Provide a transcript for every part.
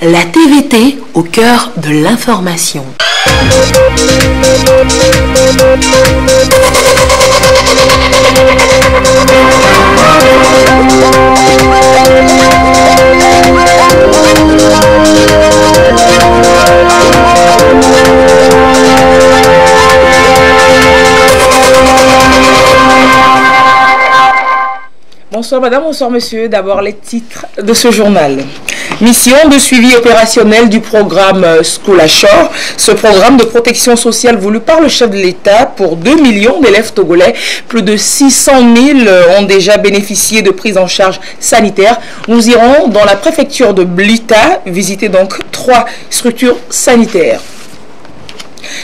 La TVT au cœur de l'information. Bonsoir madame, bonsoir monsieur. D'abord les titres de ce journal. Mission de suivi opérationnel du programme School-à-Shore. Ce programme de protection sociale voulu par le chef de l'État pour 2 millions d'élèves togolais. Plus de 600 000 ont déjà bénéficié de prise en charge sanitaire. Nous irons dans la préfecture de Blita visiter donc 3 structures sanitaires.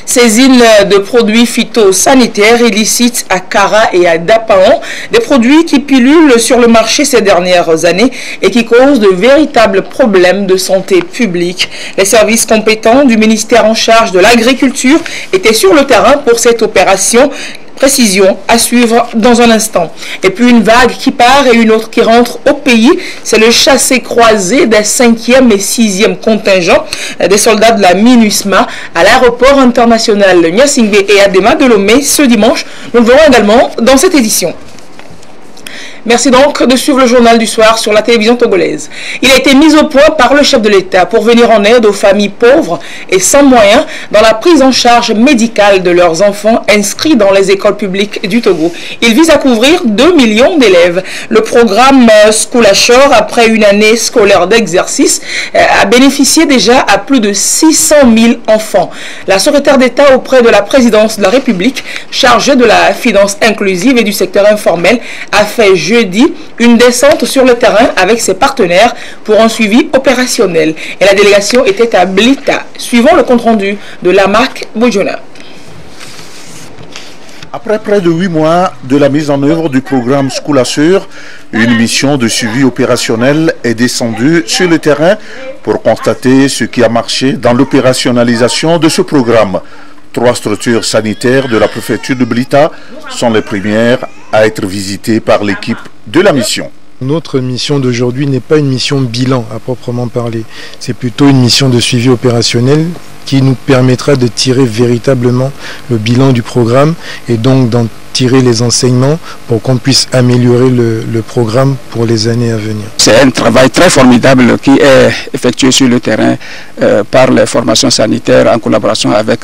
Saisine de produits phytosanitaires illicites à Kara et à Dapaon, des produits qui pilulent sur le marché ces dernières années et qui causent de véritables problèmes de santé publique. Les services compétents du ministère en charge de l'agriculture étaient sur le terrain pour cette opération. Précision à suivre dans un instant. Et puis une vague qui part et une autre qui rentre au pays. C'est le chassé-croisé des 5e et 6e contingents des soldats de la MINUSMA à l'aéroport international Nyasingbe et Adema de Lomé ce dimanche. Nous le verrons également dans cette édition. Merci donc de suivre le journal du soir sur la télévision togolaise. Il a été mis au point par le chef de l'État pour venir en aide aux familles pauvres et sans moyens dans la prise en charge médicale de leurs enfants inscrits dans les écoles publiques du Togo. Il vise à couvrir 2 millions d'élèves. Le programme School-à-Shore, après une année scolaire d'exercice, a bénéficié déjà à plus de 600 000 enfants. La secrétaire d'État auprès de la présidence de la République, chargée de la finance inclusive et du secteur informel, a fait jeudi une descente sur le terrain avec ses partenaires pour un suivi opérationnel. Et la délégation était à Blita. Suivons le compte-rendu de Lamarck Bojona. Après près de 8 mois de la mise en œuvre du programme School-à-Shore, une mission de suivi opérationnel est descendue sur le terrain pour constater ce qui a marché dans l'opérationnalisation de ce programme. 3 structures sanitaires de la préfecture de Blita sont les premières à être visitées par l'équipe de la mission. Notre mission d'aujourd'hui n'est pas une mission bilan à proprement parler. C'est plutôt une mission de suivi opérationnel qui nous permettra de tirer véritablement le bilan du programme et donc d'en tirer les enseignements pour qu'on puisse améliorer le programme pour les années à venir. C'est un travail très formidable qui est effectué sur le terrain par les formations sanitaires en collaboration avec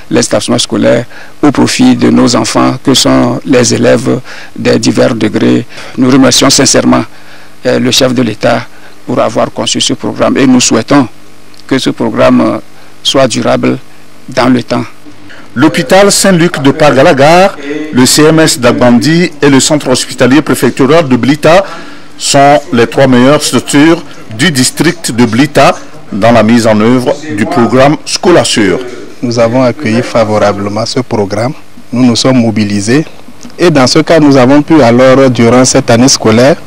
les établissements scolaires au profit de nos enfants que sont les élèves des divers degrés. Nous remercions sincèrement le chef de l'État pour avoir conçu ce programme et nous souhaitons que ce programme soit durable dans le temps. L'hôpital Saint-Luc de Pagalagar, le CMS d'Agbandi et le centre hospitalier préfectoral de Blita sont les 3 meilleures structures du district de Blita dans la mise en œuvre du programme School-à-Shore. Nous avons accueilli favorablement ce programme, nous nous sommes mobilisés et dans ce cas nous avons pu alors durant cette année scolaire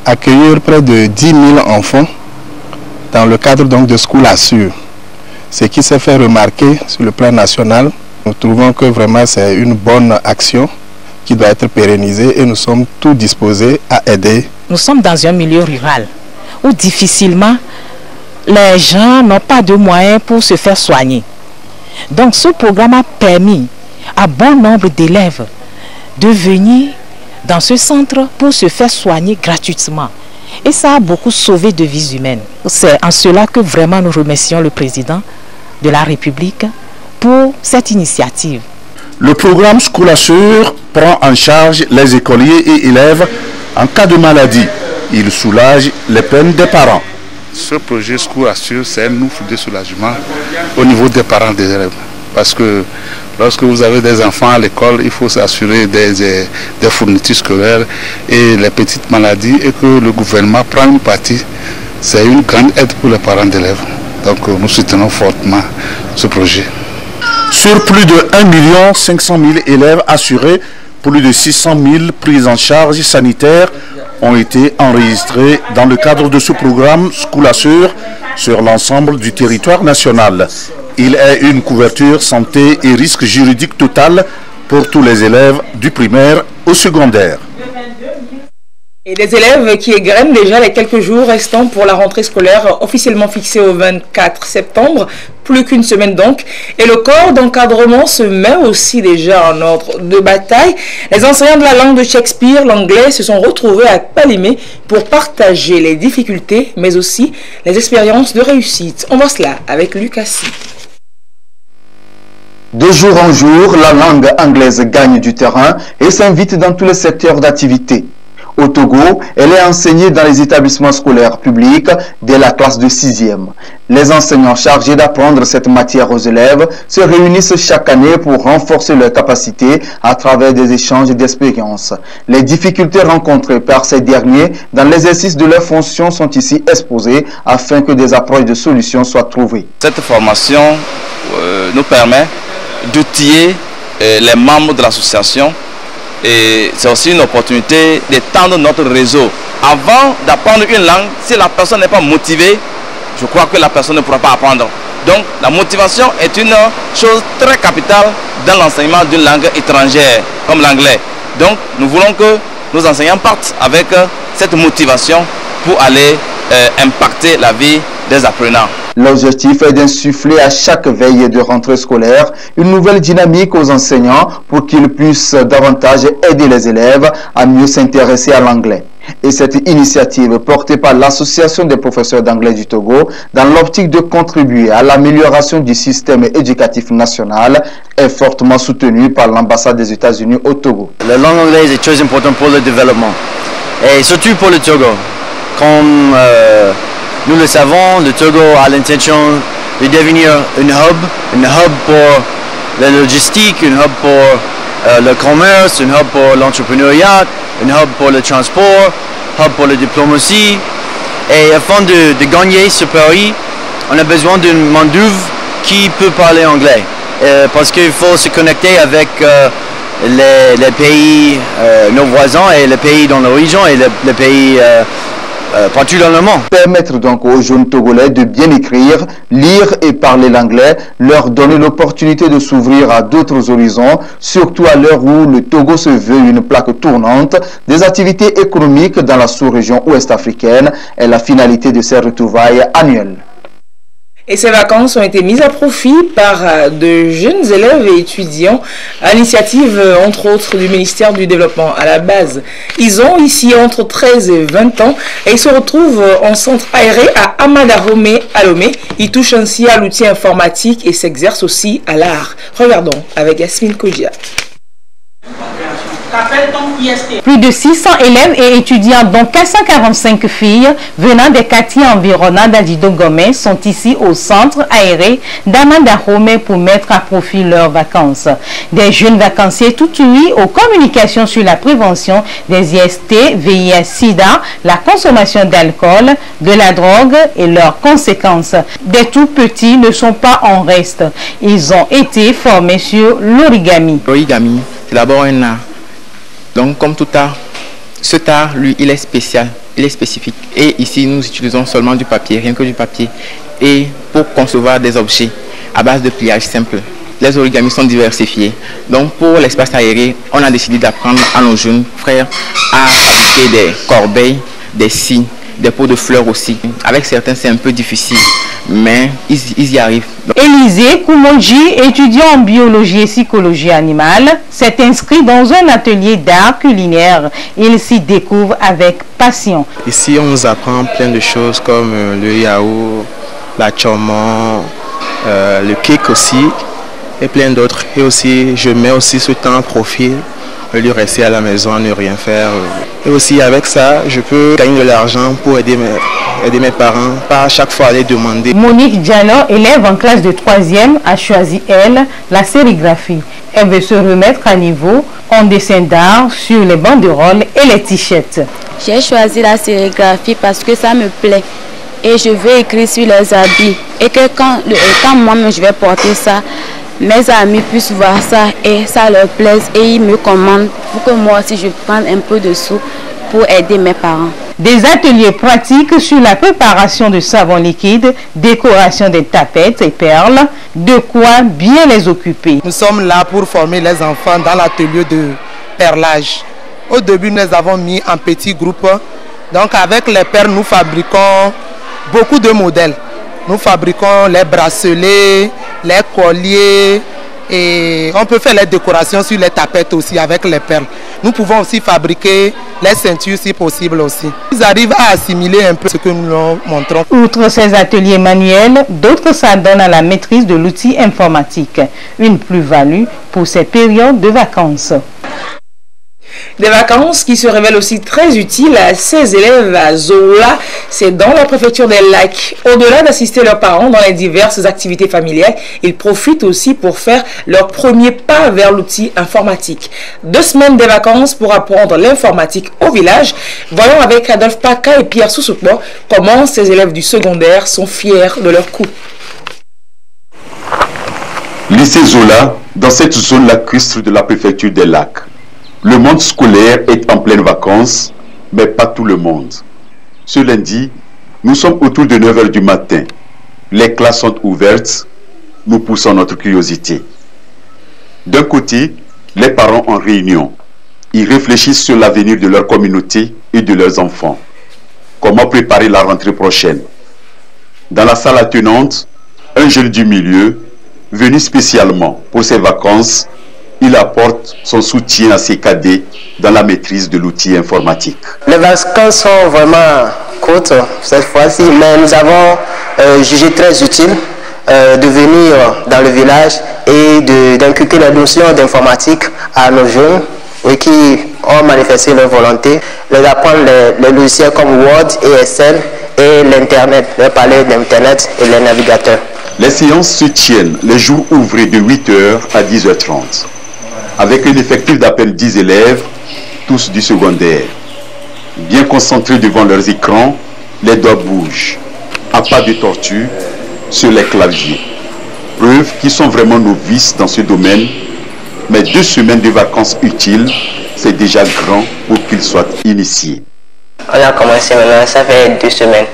accueillir près de 10 000 enfants dans le cadre donc de School-à-Shore. Ce qui s'est fait remarquer sur le plan national, nous trouvons que vraiment c'est une bonne action qui doit être pérennisée et nous sommes tous disposés à aider. Nous sommes dans un milieu rural où difficilement les gens n'ont pas de moyens pour se faire soigner. Donc ce programme a permis à bon nombre d'élèves de venir dans ce centre pour se faire soigner gratuitement. Et ça a beaucoup sauvé de vies humaines. C'est en cela que vraiment nous remercions le président de la République pour cette initiative. Le programme School-à-Shore prend en charge les écoliers et élèves en cas de maladie. Il soulage les peines des parents. Ce projet School-à-Shore, c'est un ouf de soulagement au niveau des parents des élèves. Parce que lorsque vous avez des enfants à l'école, il faut s'assurer des fournitures scolaires et les petites maladies et que le gouvernement prend une partie. C'est une grande aide pour les parents d'élèves. Donc nous soutenons fortement ce projet. Sur plus de 1 500 000 élèves assurés, plus de 600 000 prises en charge sanitaires ont été enregistrées dans le cadre de ce programme School-à-Shore sur l'ensemble du territoire national. Il est une couverture santé et risque juridique total pour tous les élèves du primaire au secondaire. Et des élèves qui égrènent déjà les quelques jours restants pour la rentrée scolaire officiellement fixée au 24 septembre, plus qu'une semaine donc. Et le corps d'encadrement se met aussi déjà en ordre de bataille. Les enseignants de la langue de Shakespeare, l'anglais, se sont retrouvés à Palimé pour partager les difficultés, mais aussi les expériences de réussite. On voit cela avec Lucas. De jour en jour, la langue anglaise gagne du terrain et s'invite dans tous les secteurs d'activité. Au Togo, elle est enseignée dans les établissements scolaires publics dès la classe de 6e. Les enseignants chargés d'apprendre cette matière aux élèves se réunissent chaque année pour renforcer leurs capacités à travers des échanges d'expériences. Les difficultés rencontrées par ces derniers dans l'exercice de leurs fonctions sont ici exposées afin que des approches de solutions soient trouvées. Cette formation nous permet d'outiller les membres de l'association. Et c'est aussi une opportunité d'étendre notre réseau. Avant d'apprendre une langue, si la personne n'est pas motivée, je crois que la personne ne pourra pas apprendre. Donc la motivation est une chose très capitale dans l'enseignement d'une langue étrangère, comme l'anglais. Donc nous voulons que nos enseignants partent avec cette motivation pour aller impacter la vie des apprenants. L'objectif est d'insuffler à chaque veille de rentrée scolaire une nouvelle dynamique aux enseignants pour qu'ils puissent davantage aider les élèves à mieux s'intéresser à l'anglais. Et cette initiative portée par l'Association des professeurs d'anglais du Togo dans l'optique de contribuer à l'amélioration du système éducatif national est fortement soutenue par l'ambassade des États-Unis au Togo. La langue anglaise est très importante pour le développement et surtout pour le Togo. Comme nous le savons, le Togo a l'intention de devenir un hub pour la logistique, un hub pour le commerce, un hub pour l'entrepreneuriat, un hub pour le transport, un hub pour la diplomatie. Et afin de gagner ce pari, on a besoin d'une main-d'œuvre qui peut parler anglais. Parce qu'il faut se connecter avec les pays, nos voisins et les pays dans la région et les pays partout dans le monde. Permettre donc aux jeunes Togolais de bien écrire, lire et parler l'anglais, leur donner l'opportunité de s'ouvrir à d'autres horizons, surtout à l'heure où le Togo se veut une plaque tournante des activités économiques dans la sous-région ouest africaine est la finalité de ces retrouvailles annuelles. Et ces vacances ont été mises à profit par de jeunes élèves et étudiants à l'initiative, entre autres, du ministère du Développement à la base. Ils ont ici entre 13 et 20 ans et ils se retrouvent en centre aéré à Amadahome à Lomé. Ils touchent ainsi à l'outil informatique et s'exercent aussi à l'art. Regardons avec Yasmine Kogia. Plus de 600 élèves et étudiants, dont 445 filles venant des quartiers environnants d'Adidogomé, sont ici au centre aéré d'Amadahome pour mettre à profit leurs vacances. Des jeunes vacanciers tout ouïs aux communications sur la prévention des IST, VIH, SIDA, la consommation d'alcool, de la drogue et leurs conséquences. Des tout petits ne sont pas en reste. Ils ont été formés sur l'origami. L'origami, c'est d'abord un art. Donc, comme tout art, cet art, lui, il est spécial, il est spécifique. Et ici, nous utilisons seulement du papier, rien que du papier. Et pour concevoir des objets à base de pliage simple, les origamis sont diversifiés. Donc, pour l'espace aéré, on a décidé d'apprendre à nos jeunes frères à fabriquer des corbeilles, des signes, des pots de fleurs aussi. Avec certains, c'est un peu difficile, mais ils y arrivent. Élisée Koumonji, étudiant en biologie et psychologie animale, s'est inscrit dans un atelier d'art culinaire. Il s'y découvre avec passion. Ici, on nous apprend plein de choses comme le yaourt, la tchoman, le cake aussi, et plein d'autres. Et aussi, je mets aussi ce temps à profit. Au lieu de rester à la maison, ne rien faire. Et aussi avec ça, je peux gagner de l'argent pour aider mes parents, pas à chaque fois aller demander. Monique Diallo, élève en classe de 3e, a choisi, elle, la sérigraphie. Elle veut se remettre à niveau en dessin d'art sur les banderoles et les t-shirts. J'ai choisi la sérigraphie parce que ça me plaît. Et je veux écrire sur les habits. Et que quand moi-même je vais porter ça, mes amis puissent voir ça et ça leur plaise et ils me commandent pour que moi aussi je prenne un peu de sous pour aider mes parents. Des ateliers pratiques sur la préparation de savon liquide, décoration des tapettes et perles, de quoi bien les occuper. Nous sommes là pour former les enfants dans l'atelier de perlage. Au début, nous les avons mis en petits groupes. Donc avec les pères, nous fabriquons beaucoup de modèles. Nous fabriquons les bracelets, les colliers et on peut faire les décorations sur les tapettes aussi avec les perles. Nous pouvons aussi fabriquer les ceintures si possible aussi. Ils arrivent à assimiler un peu ce que nous leur montrons. Outre ces ateliers manuels, d'autres s'adonnent à la maîtrise de l'outil informatique. Une plus-value pour ces périodes de vacances. Des vacances qui se révèlent aussi très utiles à ces élèves à Zola, c'est dans la préfecture des Lacs. Au-delà d'assister leurs parents dans les diverses activités familiales, ils profitent aussi pour faire leur premier pas vers l'outil informatique. 2 semaines de vacances pour apprendre l'informatique au village. Voyons avec Adolphe Paca et Pierre Soussoukmo comment ces élèves du secondaire sont fiers de leur coup. Lycée Zola, dans cette zone lacustre de la préfecture des Lacs. Le monde scolaire est en pleine vacances, mais pas tout le monde. Ce lundi, nous sommes autour de 9 h du matin. Les classes sont ouvertes, nous poussons notre curiosité. D'un côté, les parents en réunion. Ils réfléchissent sur l'avenir de leur communauté et de leurs enfants. Comment préparer la rentrée prochaine? Dans la salle attenante, un jeune du milieu, venu spécialement pour ses vacances, il apporte son soutien à ses cadets dans la maîtrise de l'outil informatique. Les vacances sont vraiment courtes cette fois-ci, mais nous avons jugé très utile de venir dans le village et d'inculquer la notion d'informatique à nos jeunes qui ont manifesté leur volonté, leur apprendre les logiciels comme Word et Excel et l'Internet, leur parler d'Internet et les navigateurs. Les séances se tiennent les jours ouvrés de 8 h à 10 h 30. Avec un effectif d'à peine 10 élèves, tous du secondaire. Bien concentrés devant leurs écrans, les doigts bougent, à pas de tortue, sur les claviers. Preuve qu'ils sont vraiment novices dans ce domaine, mais 2 semaines de vacances utiles, c'est déjà grand pour qu'ils soient initiés. On a commencé maintenant, ça fait 2 semaines.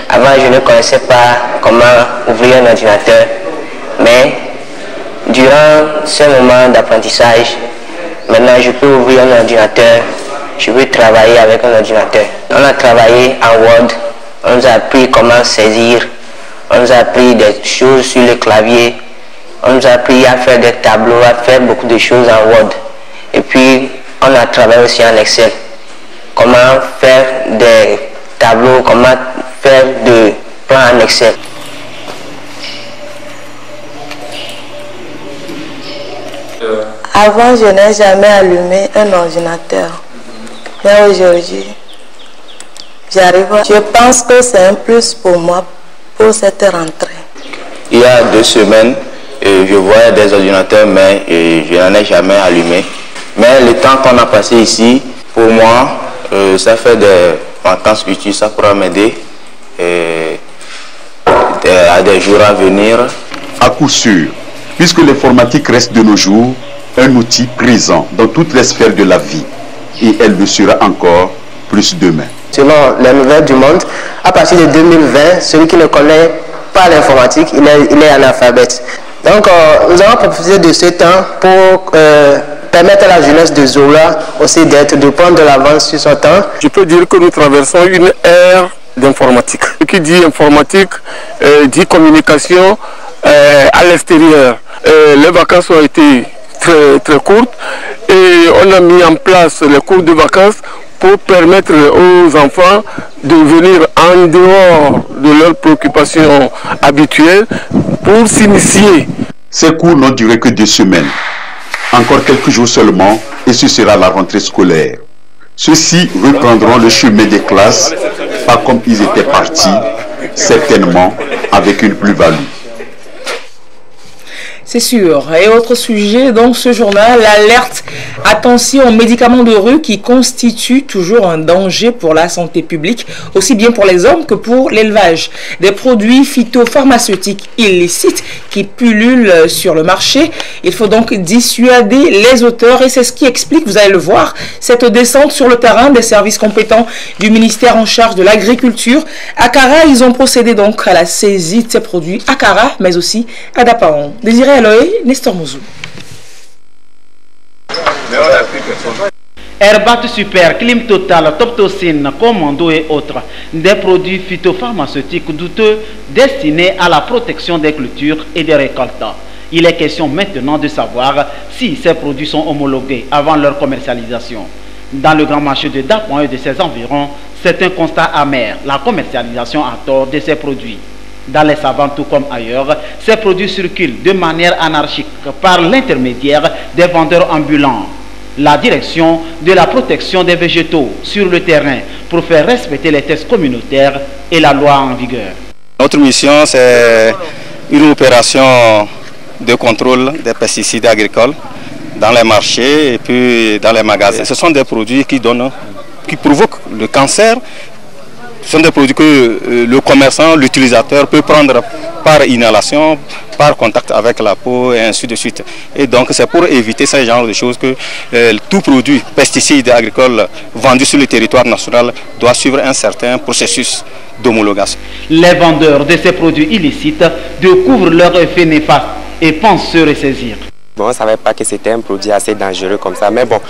Avant, je ne connaissais pas comment ouvrir un ordinateur, mais durant ce moment d'apprentissage, maintenant je peux ouvrir un ordinateur, je peux travailler avec un ordinateur. On a travaillé en Word, on nous a appris comment saisir, on nous a appris des choses sur le clavier, on nous a appris à faire des tableaux, à faire beaucoup de choses en Word. Et puis on a travaillé aussi en Excel. Comment faire des tableaux, comment faire des plans en Excel. Avant, je n'ai jamais allumé un ordinateur. Mais aujourd'hui, j'arrive. Je pense que c'est un plus pour moi pour cette rentrée. Il y a 2 semaines, je voyais des ordinateurs, mais je n'en ai jamais allumé. Mais le temps qu'on a passé ici, pour moi, ça fait des vacances utiles, ça pourra m'aider à des jours à venir. À coup sûr, puisque l'informatique reste de nos jours un outil présent dans toutes les sphères de la vie, et elle le sera encore plus demain. Selon les nouvelles du monde, à partir de 2020, celui qui ne connaît pas l'informatique, il est analphabète. Donc nous avons profité de ce temps pour permettre à la jeunesse de Zola aussi de prendre de l'avance sur son temps. Je peux dire que nous traversons une ère d'informatique. Ce qui dit informatique dit communication à l'extérieur. Les vacances ont été très courtes et on a mis en place les cours de vacances pour permettre aux enfants de venir en dehors de leurs préoccupations habituelles pour s'initier. Ces cours n'ont duré que 2 semaines. Encore quelques jours seulement et ce sera la rentrée scolaire. Ceux-ci reprendront le chemin des classes, pas comme ils étaient partis, certainement avec une plus-value. C'est sûr. Et autre sujet dans ce journal, l'alerte attention aux médicaments de rue qui constituent toujours un danger pour la santé publique, aussi bien pour les hommes que pour l'élevage. Des produits phytopharmaceutiques illicites qui pullulent sur le marché. Il faut donc dissuader les auteurs et c'est ce qui explique, vous allez le voir, cette descente sur le terrain des services compétents du ministère en charge de l'agriculture. À Kara, ils ont procédé donc à la saisie de ces produits à Kara, mais aussi à Dapaon. Désiré Aloé, Nestor Mouzou. Herbat Super, Clim Total, Toptocine, Commando et autres, des produits phytopharmaceutiques douteux destinés à la protection des cultures et des récoltes. Il est question maintenant de savoir si ces produits sont homologués avant leur commercialisation. Dans le grand marché de Dapan et de ses environs, c'est un constat amer, la commercialisation à tort de ces produits. Dans les savants tout comme ailleurs, ces produits circulent de manière anarchique par l'intermédiaire des vendeurs ambulants. La direction de la protection des végétaux sur le terrain pour faire respecter les tests communautaires et la loi en vigueur. Notre mission, c'est une opération de contrôle des pesticides agricoles dans les marchés et puis dans les magasins. Ce sont des produits qui provoquent le cancer. Ce sont des produits que le commerçant, l'utilisateur peut prendre par inhalation, par contact avec la peau et ainsi de suite. Et donc c'est pour éviter ce genre de choses que tout produit pesticide agricole vendu sur le territoire national doit suivre un certain processus d'homologation. Les vendeurs de ces produits illicites découvrent leur effet néfaste et pensent se ressaisir. Bon, on ne savait pas que c'était un produit assez dangereux comme ça, mais bon,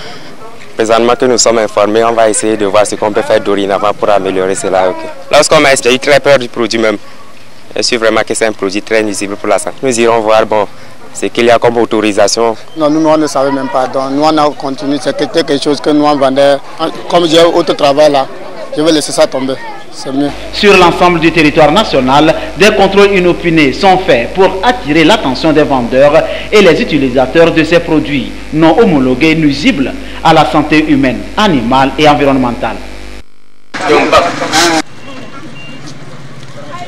présentement que nous sommes informés, on va essayer de voir ce qu'on peut faire dorénavant pour améliorer cela. Okay. Lorsqu'on m'a j'ai eu très peur du produit même. Je suis vraiment que c'est un produit très nuisible pour la santé. Nous irons voir bon, ce qu'il y a comme autorisation. Non, nous on ne savait même pas. Donc, nous on a continué, c'était quelque chose que nous on vendait. Comme j'ai autre travail là, je vais laisser ça tomber. Mieux. Sur l'ensemble du territoire national, des contrôles inopinés sont faits pour attirer l'attention des vendeurs et les utilisateurs de ces produits non homologués nuisibles à la santé humaine, animale et environnementale.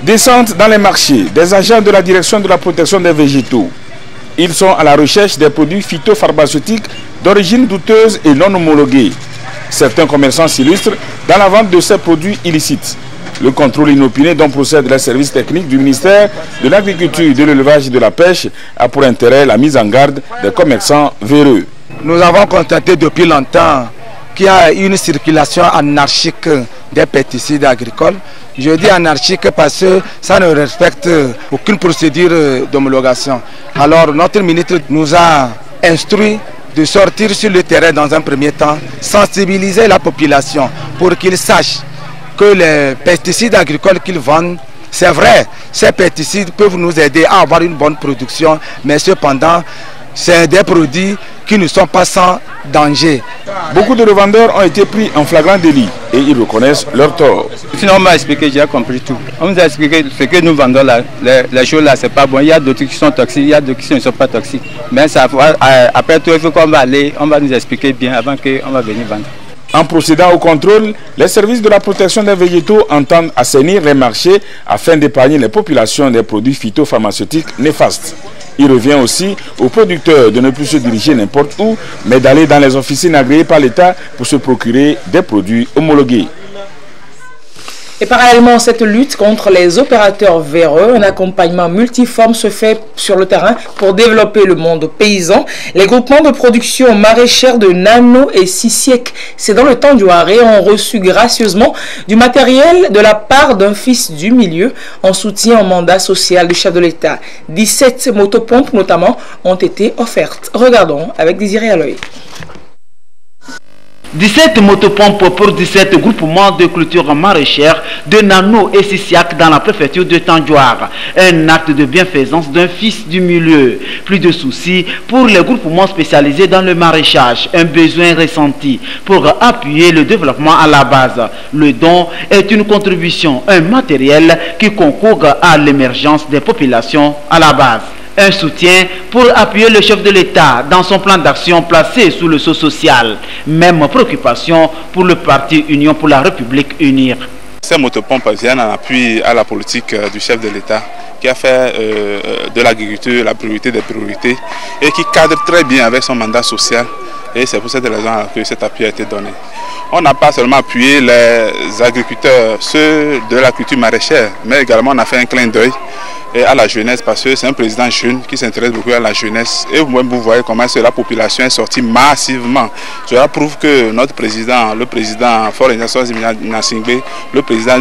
Descente dans les marchés des agents de la direction de la protection des végétaux. Ils sont à la recherche des produits phytopharmaceutiques d'origine douteuse et non homologués. Certains commerçants s'illustrent dans la vente de ces produits illicites. Le contrôle inopiné dont procède les services techniques du ministère de l'Agriculture, de l'Élevage et de la Pêche a pour intérêt la mise en garde des commerçants véreux. Nous avons constaté depuis longtemps qu'il y a une circulation anarchique des pesticides agricoles. Je dis anarchique parce que ça ne respecte aucune procédure d'homologation. Alors notre ministre nous a instruit de sortir sur le terrain dans un premier temps, sensibiliser la population pour qu'ils sachent que les pesticides agricoles qu'ils vendent, c'est vrai, ces pesticides peuvent nous aider à avoir une bonne production, mais cependant, c'est des produits qui ne sont pas sans danger. Beaucoup de revendeurs ont été pris en flagrant délit et ils reconnaissent leur tort. Sinon on m'a expliqué, j'ai compris tout. On nous a expliqué ce que nous vendons là, les choses là, c'est pas bon. Il y a d'autres qui sont toxiques, il y a d'autres qui ne sont pas toxiques. Mais ça, après tout, il faut qu'on va aller, on va nous expliquer bien avant qu'on va venir vendre. En procédant au contrôle, les services de la protection des végétaux entendent assainir les marchés afin d'épargner les populations des produits phytopharmaceutiques néfastes. Il revient aussi aux producteurs de ne plus se diriger n'importe où, mais d'aller dans les officines agréées par l'État pour se procurer des produits homologués. Et parallèlement à cette lutte contre les opérateurs véreux, un accompagnement multiforme se fait sur le terrain pour développer le monde paysan. Les groupements de production maraîchère de Nano et Sissiek, c'est dans le temps du Haré, ont reçu gracieusement du matériel de la part d'un fils du milieu en soutien au mandat social du chef de l'État. 17 motopompes notamment ont été offertes. Regardons avec Désiré Aloy. 17 motopompes pour 17 groupements de culture maraîchère de Nano et Sissiak dans la préfecture de Tandjouar. Un acte de bienfaisance d'un fils du milieu. Plus de soucis pour les groupements spécialisés dans le maraîchage. Un besoin ressenti pour appuyer le développement à la base. Le don est une contribution, un matériel qui concourt à l'émergence des populations à la base. Un soutien pour appuyer le chef de l'État dans son plan d'action placé sous le sceau social. Même préoccupation pour le parti Union pour la République Unir. Ces motopompes viennent en appui à la politique du chef de l'État qui a fait de l'agriculture la priorité des priorités et qui cadre très bien avec son mandat social. Et c'est pour cette raison que cet appui a été donné. On n'a pas seulement appuyé les agriculteurs, ceux de la culture maraîchère, mais également on a fait un clin d'œil à la jeunesse parce que c'est un président jeune qui s'intéresse beaucoup à la jeunesse. Et vous-même, vous voyez comment la population est sortie massivement. Cela prouve que notre président, le président Faure Gnassingbé, le président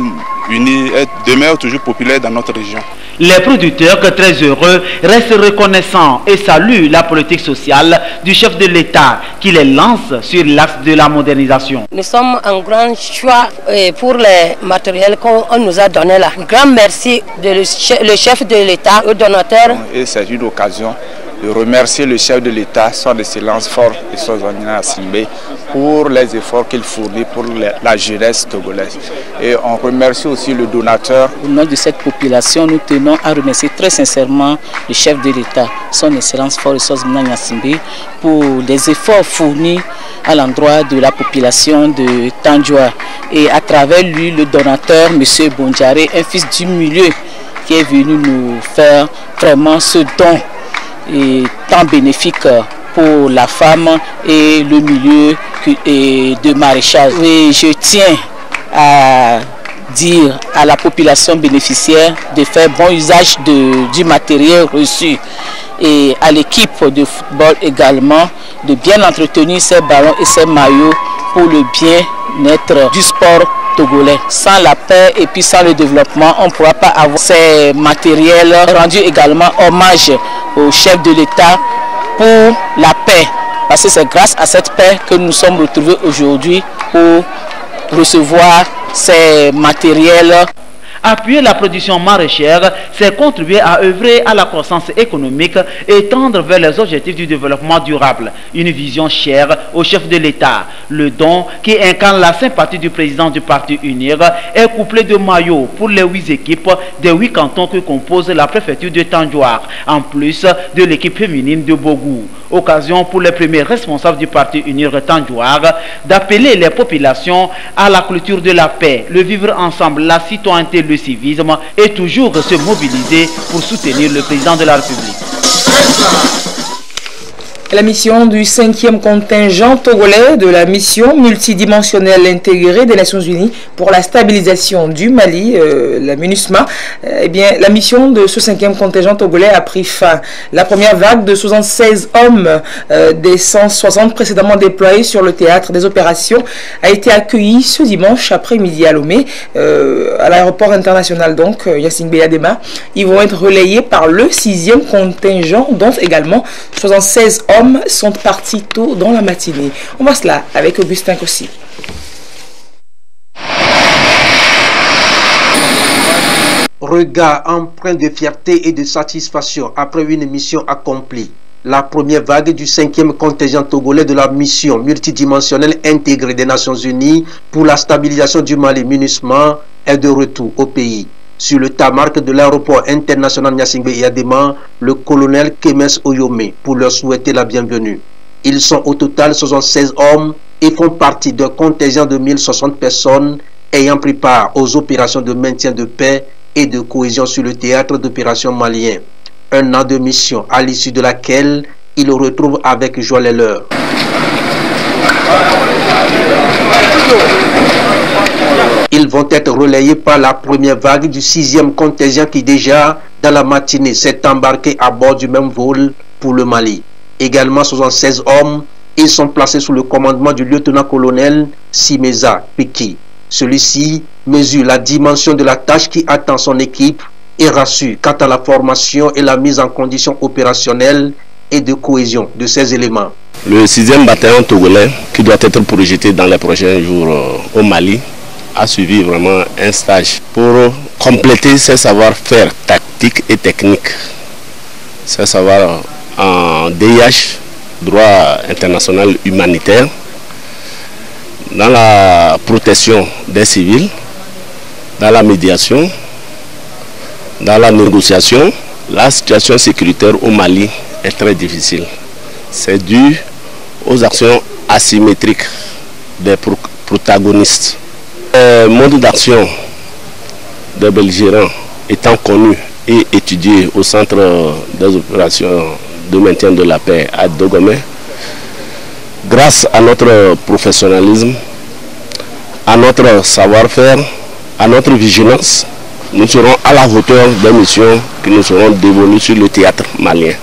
uni, demeure toujours populaire dans notre région. Les producteurs, très heureux, restent reconnaissants et saluent la politique sociale du chef de l'État qui les lance sur l'axe de la modernisation. Nous sommes en grand choix pour les matériels qu'on nous a donnés là. Grand merci le chef de l'État, au donateur. Et c'est une occasion de remercier le chef de l'État, son excellence fort et son Nina Asimbe, pour les efforts qu'il fournit pour la jeunesse togolaise. Et on remercie aussi le donateur. Au nom de cette population, nous tenons à remercier très sincèrement le chef de l'État, son excellence fort et son Nina Asimbe, pour les efforts fournis à l'endroit de la population de Tandjoua. Et à travers lui, le donateur, M. Bondjaré, un fils du milieu, qui est venu nous faire vraiment ce don et tant bénéfique pour la femme et le milieu de maraîchage. Et je tiens à dire à la population bénéficiaire de faire bon usage du matériel reçu et à l'équipe de football également de bien entretenir ces ballons et ces maillots pour le bien-être du sport togolais. Sans la paix et puis sans le développement, on ne pourra pas avoir ces matériels. Rendu également hommage au chef de l'État pour la paix. Parce que c'est grâce à cette paix que nous sommes retrouvés aujourd'hui pour recevoir ces matériels. Appuyer la production maraîchère, c'est contribuer à œuvrer à la croissance économique et tendre vers les objectifs du développement durable. Une vision chère au chef de l'État. Le don qui incarne la sympathie du président du parti UNIR est couplé de maillots pour les 8 équipes des 8 cantons que compose la préfecture de Tandjoua, en plus de l'équipe féminine de Bogou. Occasion pour les premiers responsables du parti UNIR Tandjoua d'appeler les populations à la culture de la paix, le vivre ensemble, la citoyenneté, le civisme et toujours se mobiliser pour soutenir le président de la République. La mission du 5e contingent togolais de la mission multidimensionnelle intégrée des Nations Unies pour la stabilisation du Mali, la MINUSMA, la mission de ce 5e contingent togolais a pris fin. La première vague de 76 hommes des 160 précédemment déployés sur le théâtre des opérations a été accueillie ce dimanche après-midi à Lomé, à l'aéroport international donc, Yassine Beyadema. Ils vont être relayés par le 6e contingent, dont également 76 hommes sont partis tôt dans la matinée. On voit cela avec Augustin Kossi. Regard empreint de fierté et de satisfaction après une mission accomplie. La première vague du 5e contingent togolais de la mission multidimensionnelle intégrée des Nations Unies pour la stabilisation du Mali, MINUSMA, est de retour au pays. Sur le tarmac de l'aéroport international Gnassingbé Yadema, le colonel Kemes Oyome pour leur souhaiter la bienvenue. Ils sont au total 76 hommes et font partie d'un contingent de 1060 personnes ayant pris part aux opérations de maintien de paix et de cohésion sur le théâtre d'opération malien. Un an de mission à l'issue de laquelle ils retrouvent avec joie les leurs. Ils vont être relayés par la première vague du 6e contingent qui déjà, dans la matinée, s'est embarqué à bord du même vol pour le Mali. Également 76 hommes, ils sont placés sous le commandement du lieutenant-colonel Simeza Piki. Celui-ci mesure la dimension de la tâche qui attend son équipe et rassure quant à la formation et la mise en condition opérationnelle et de cohésion de ces éléments. Le 6e bataillon togolais, qui doit être projeté dans les prochains jours au Mali, a suivi vraiment un stage pour compléter ses savoir-faire tactiques et techniques, ses savoirs en DIH, droit international humanitaire, dans la protection des civils, dans la médiation, dans la négociation. La situation sécuritaire au Mali est très difficile. C'est dû aux actions asymétriques des protagonistes. Le mode d'action des belligérants étant connu et étudié au centre des opérations de maintien de la paix à Dogomé, grâce à notre professionnalisme, à notre savoir-faire, à notre vigilance, nous serons à la hauteur des missions qui nous seront dévolues sur le théâtre malien.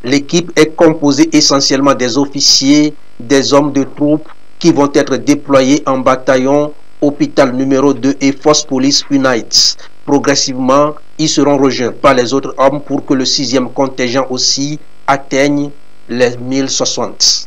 L'équipe est composée essentiellement des officiers, des hommes de troupes qui vont être déployés en bataillon, hôpital numéro 2 et Force Police Unites Progressivement, ils seront rejoints par les autres hommes pour que le 6e contingent aussi atteigne les 1060.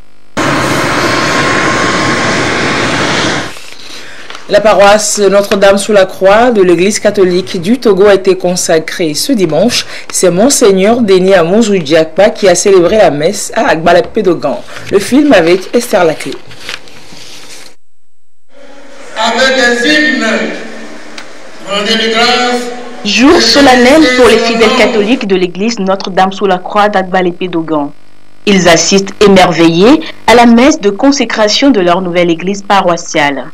La paroisse Notre-Dame-sous-la-Croix de l'église catholique du Togo a été consacrée ce dimanche. C'est Monseigneur Denis Amouzou Diakpa qui a célébré la messe à Agbalé-Pédogan. Le film avec Esther Laclé. Avec des hymnes, rendez de grâce. Jour solennel pour les fidèles catholiques de l'église Notre-Dame-sous-la-Croix d'Agbalé-Pédogan. Ils assistent émerveillés à la messe de consécration de leur nouvelle église paroissiale.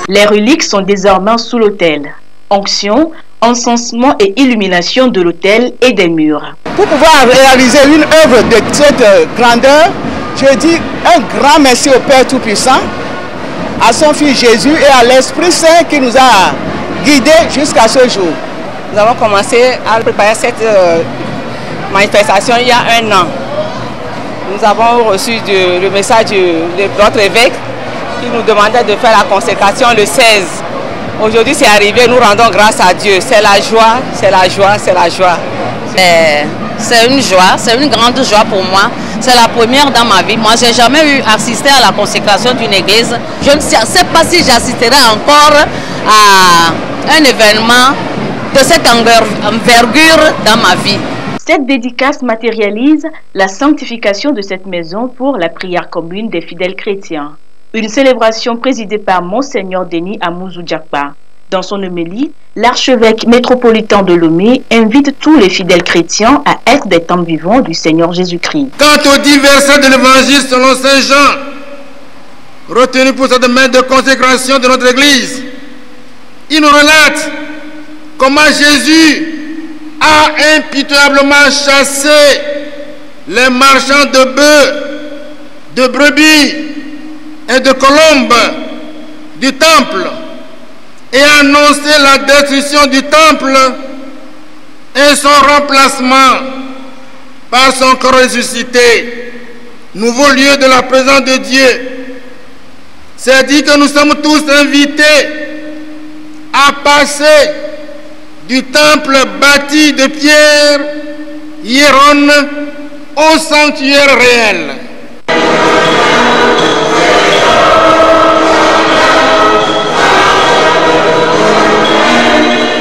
Les reliques sont désormais sous l'autel. Onction, encensement et illumination de l'autel et des murs. Pour pouvoir réaliser une œuvre de cette grandeur, je dis un grand merci au Père Tout-Puissant, à son Fils Jésus et à l'Esprit Saint qui nous a guidés jusqu'à ce jour. Nous avons commencé à préparer cette manifestation il y a 1 an. Nous avons reçu le message de notre évêque qui nous demandait de faire la consécration le 16. Aujourd'hui c'est arrivé, nous rendons grâce à Dieu. C'est la joie, c'est la joie, c'est la joie. C'est une joie, c'est une grande joie pour moi. C'est la première dans ma vie. Moi, je n'ai jamais eu assisté à la consécration d'une église. Je ne sais pas si j'assisterai encore à un événement de cette envergure dans ma vie. Cette dédicace matérialise la sanctification de cette maison pour la prière commune des fidèles chrétiens. Une célébration présidée par Monseigneur Denis Amouzou Diakpa. Dans son homélie, l'archevêque métropolitain de Lomé invite tous les fidèles chrétiens à être des temples vivants du Seigneur Jésus-Christ. Quant aux 10 versets de l'évangile selon Saint Jean, retenus pour cette messe de consécration de notre Église, il nous relate comment Jésus a impitoyablement chassé les marchands de bœufs, de brebis et de colombes du temple et annoncé la destruction du temple et son remplacement par son corps ressuscité, nouveau lieu de la présence de Dieu. C'est dit que nous sommes tous invités à passer du temple bâti de pierre hiéronne au sanctuaire réel.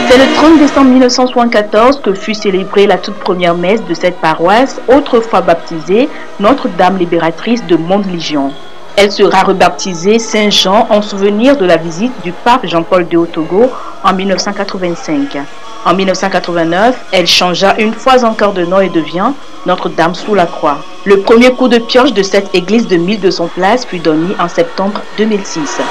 C'est le 30 décembre 1974 que fut célébrée la toute première messe de cette paroisse, autrefois baptisée Notre-Dame libératrice de Monde-Légion. Elle sera rebaptisée Saint-Jean en souvenir de la visite du pape Jean-Paul II au Togo en 1985. En 1989, elle changea une fois encore de nom et devient Notre-Dame sous la Croix. Le premier coup de pioche de cette église de 1200 places fut donné en septembre 2006.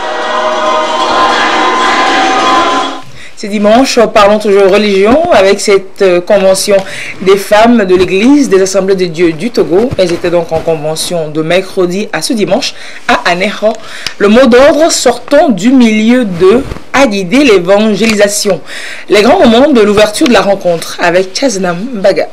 Ce dimanche, parlons toujours religion avec cette convention des femmes de l'église des Assemblées de Dieu du Togo. Elles étaient donc en convention de mercredi à ce dimanche à Anéro. Le mot d'ordre, sortons du milieu de, a guidé l'évangélisation. Les grands moments de l'ouverture de la rencontre avec Chaznam Baga.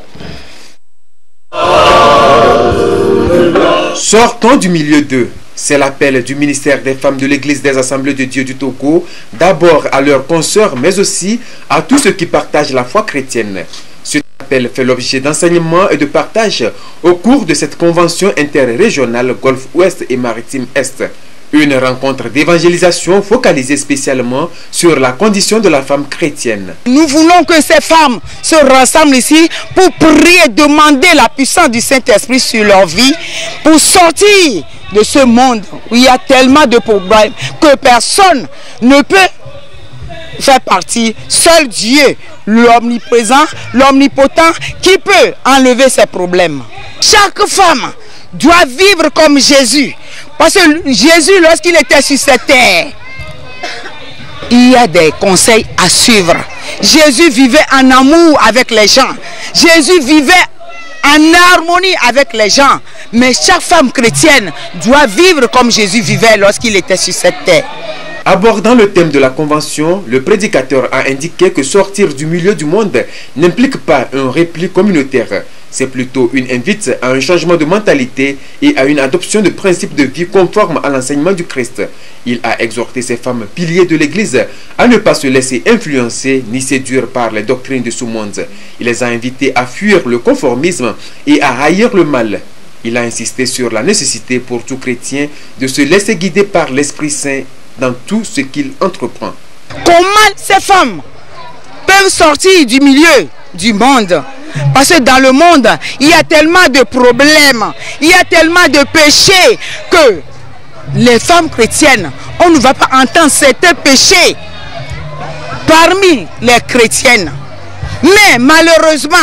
Sortons du milieu d'eux. C'est l'appel du ministère des femmes de l'Église des Assemblées de Dieu du Togo, d'abord à leurs consoeurs, mais aussi à tous ceux qui partagent la foi chrétienne. Cet appel fait l'objet d'enseignements et de partage au cours de cette convention interrégionale Golfe Ouest et Maritime Est. Une rencontre d'évangélisation focalisée spécialement sur la condition de la femme chrétienne. Nous voulons que ces femmes se rassemblent ici pour prier, demander la puissance du Saint-Esprit sur leur vie, pour sortir de ce monde où il y a tellement de problèmes que personne ne peut faire partie. Seul Dieu, l'omniprésent, l'omnipotent, qui peut enlever ces problèmes. Chaque femme doit vivre comme Jésus. Parce que Jésus, lorsqu'il était sur cette terre, il y a des conseils à suivre. Jésus vivait en amour avec les gens. Jésus vivait en harmonie avec les gens. Mais chaque femme chrétienne doit vivre comme Jésus vivait lorsqu'il était sur cette terre. Abordant le thème de la convention, le prédicateur a indiqué que sortir du milieu du monde n'implique pas un repli communautaire, C'est plutôt une invite à un changement de mentalité et à une adoption de principes de vie conformes à l'enseignement du Christ. Il a exhorté ces femmes piliers de l'Église à ne pas se laisser influencer ni séduire par les doctrines de ce monde. Il les a invitées à fuir le conformisme et à haïr le mal. Il a insisté sur la nécessité pour tout chrétien de se laisser guider par l'Esprit Saint dans tout ce qu'il entreprend. Comment ces femmes peuvent sortir du milieu du monde? Parce que dans le monde, il y a tellement de problèmes, il y a tellement de péchés que les femmes chrétiennes, on ne va pas entendre certains péchés parmi les chrétiennes. Mais malheureusement,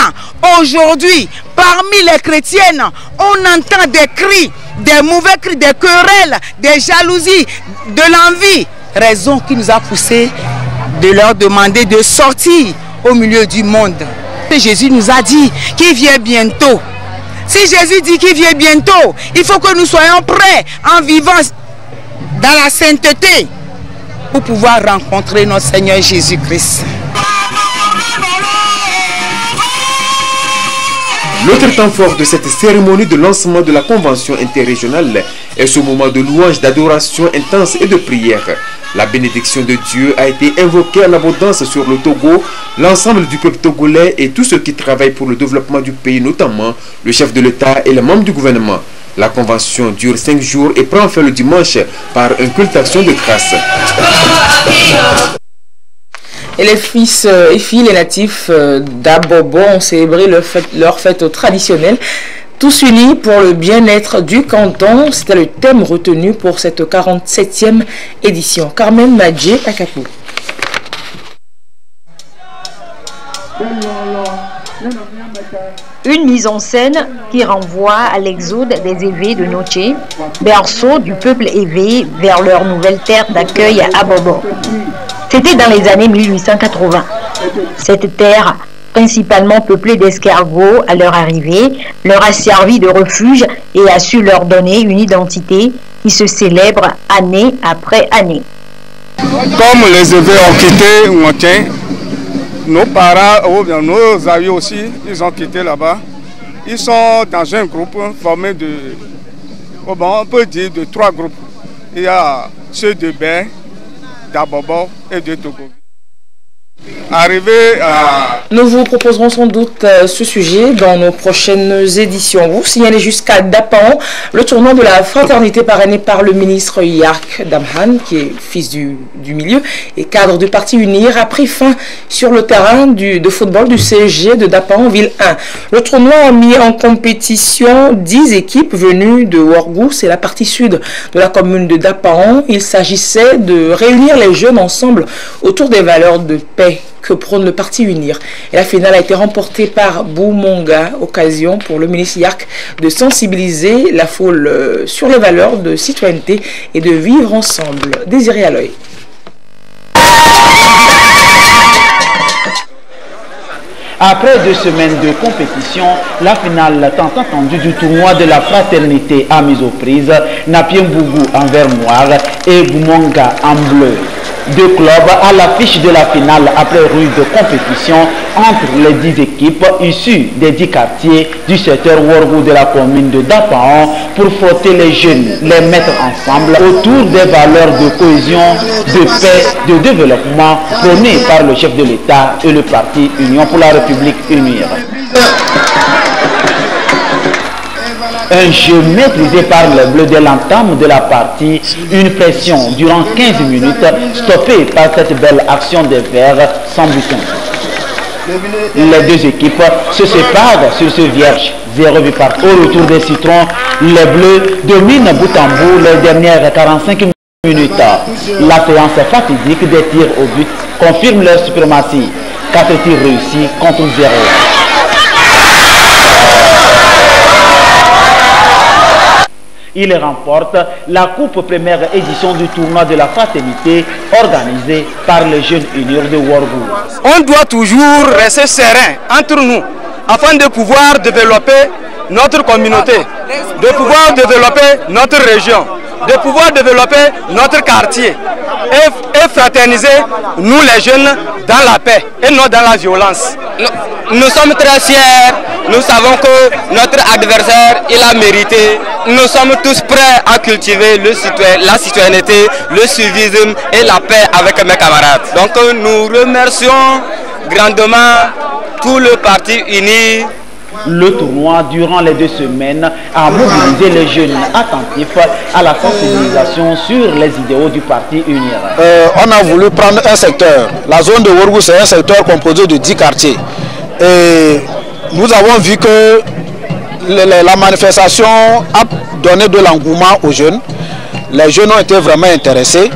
aujourd'hui, parmi les chrétiennes, on entend des cris, des mauvais cris, des querelles, des jalousies, de l'envie. Raison qui nous a poussé de leur demander de sortir au milieu du monde. Jésus nous a dit qu'il vient bientôt. Si Jésus dit qu'il vient bientôt, il faut que nous soyons prêts en vivant dans la sainteté pour pouvoir rencontrer notre Seigneur Jésus-Christ. L'autre temps fort de cette cérémonie de lancement de la convention interrégionale est ce moment de louange, d'adoration intense et de prière. La bénédiction de Dieu a été invoquée en abondance sur le Togo, l'ensemble du peuple togolais et tous ceux qui travaillent pour le développement du pays, notamment le chef de l'État et les membres du gouvernement. La convention dure 5 jours et prend fin le dimanche par un culte d'action de grâce. Et les fils et filles, les natifs d'Abobo ont célébré leur fête traditionnelle. Tous unis pour le bien-être du canton, c'était le thème retenu pour cette 47e édition. Carmen Madjé, Akapou. Une mise en scène qui renvoie à l'exode des Évés de Noché, berceau du peuple éveillé vers leur nouvelle terre d'accueil à Abobo. C'était dans les années 1880. Cette terre, principalement peuplée d'escargots à leur arrivée, leur a servi de refuge et a su leur donner une identité qui se célèbre année après année. Comme les Évés ont quitté Montien, nos parents, nos amis aussi, ils ont quitté là-bas. Ils sont dans un groupe formé de, on peut dire, de 3 groupes. Il y a ceux de Bain, d'Abobo et de Togo. Nous vous proposerons sans doute ce sujet dans nos prochaines éditions. Vous signalez jusqu'à Dapan le tournoi de la fraternité parrainé par le ministre Yark Damhan, qui est fils du milieu et cadre du parti UNIR, a pris fin sur le terrain de football du CSG de Dapan, ville 1. Le tournoi a mis en compétition 10 équipes venues de Worgou, c'est la partie sud de la commune de Dapan. Il s'agissait de réunir les jeunes ensemble autour des valeurs de paix que prône le parti UNIR. Et la finale a été remportée par Boumonga, occasion pour le ministre Yark de sensibiliser la foule sur les valeurs de citoyenneté et de vivre ensemble. Désiré Aloy. Après 2 semaines de compétition, la finale tant attendue du tournoi de la fraternité a mis aux prises Napien Bougou en vert noir et Boumonga en bleu. 2 clubs à l'affiche de la finale après rude compétition entre les 10 équipes issues des 10 quartiers du secteur Worgou de la commune de Dapan pour frotter les jeunes, les mettre ensemble autour des valeurs de cohésion, de paix, de développement prônées par le chef de l'État et le parti Union pour la République Unie. Un jeu maîtrisé par le bleu dès l'entame de la partie, une pression durant 15 minutes stoppée par cette belle action des Verts sans buton. Les 2 équipes se séparent sur ce vierge, 0 but partout. Au retour des citrons, les bleus dominent bout en bout les dernières 45 minutes. L'affluence fatidique des tirs au but confirme leur suprématie. 4 tirs réussis contre 0. Il remporte la coupe première édition du tournoi de la fraternité organisé par les jeunes UNIR de Worgou. On doit toujours rester serein entre nous afin de pouvoir développer notre communauté, de pouvoir développer notre région. de pouvoir développer notre quartier et fraterniser nous les jeunes dans la paix et non dans la violence. Nous sommes très fiers, nous savons que notre adversaire, il a mérité. Nous sommes tous prêts à cultiver la citoyenneté, le civisme et la paix avec mes camarades. Donc nous remercions grandement tout le parti uni. Le tournoi, durant les 2 semaines, a mobilisé les jeunes attentifs à la sensibilisation sur les idéaux du parti uni. On a voulu prendre un secteur. La zone de Worgou, c'est un secteur composé de 10 quartiers. Et nous avons vu que la manifestation a donné de l'engouement aux jeunes. Les jeunes ont été vraiment intéressés.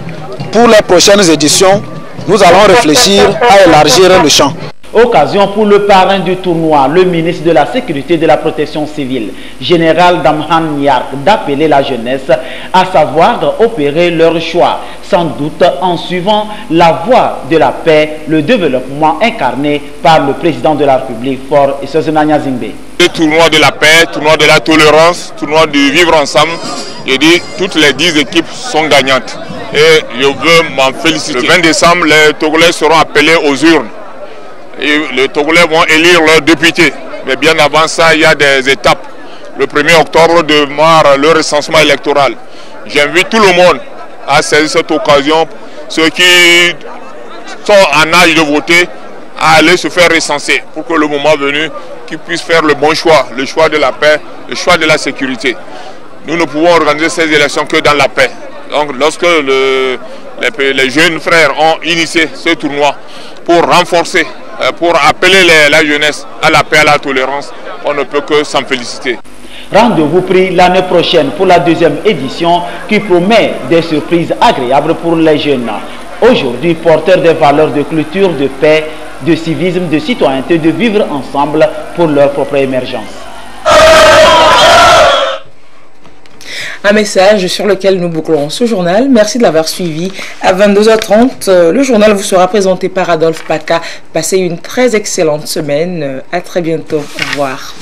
Pour les prochaines éditions, nous allons réfléchir à élargir le champ. Occasion pour le parrain du tournoi, le ministre de la Sécurité et de la Protection civile, général Damhan Yark, d'appeler la jeunesse à savoir opérer leur choix, sans doute en suivant la voie de la paix, le développement incarné par le président de la République, Faure Essozinanya Zingbe. Le tournoi de la paix, tournoi de la tolérance, tournoi du vivre ensemble, je dis toutes les 10 équipes sont gagnantes. Et je veux m'en féliciter. Le 20 décembre, les Togolais seront appelés aux urnes. Et les Togolais vont élire leurs députés. Mais bien avant ça, il y a des étapes. Le 1er octobre démarre le recensement électoral. J'invite tout le monde à saisir cette occasion, ceux qui sont en âge de voter, à aller se faire recenser pour que le moment venu, qu'ils puissent faire le bon choix, le choix de la paix, le choix de la sécurité. Nous ne pouvons organiser ces élections que dans la paix. Donc lorsque les jeunes frères ont initié ce tournoi pour renforcer, pour appeler la jeunesse à la paix, à la tolérance, on ne peut que s'en féliciter. Rendez-vous pris l'année prochaine pour la 2e édition qui promet des surprises agréables pour les jeunes. Aujourd'hui, porteurs des valeurs de culture, de paix, de civisme, de citoyenneté, de vivre ensemble pour leur propre émergence. Un message sur lequel nous bouclons ce journal. Merci de l'avoir suivi. À 22h30, le journal vous sera présenté par Adolphe Paca. Passez une très excellente semaine. À très bientôt. Au revoir.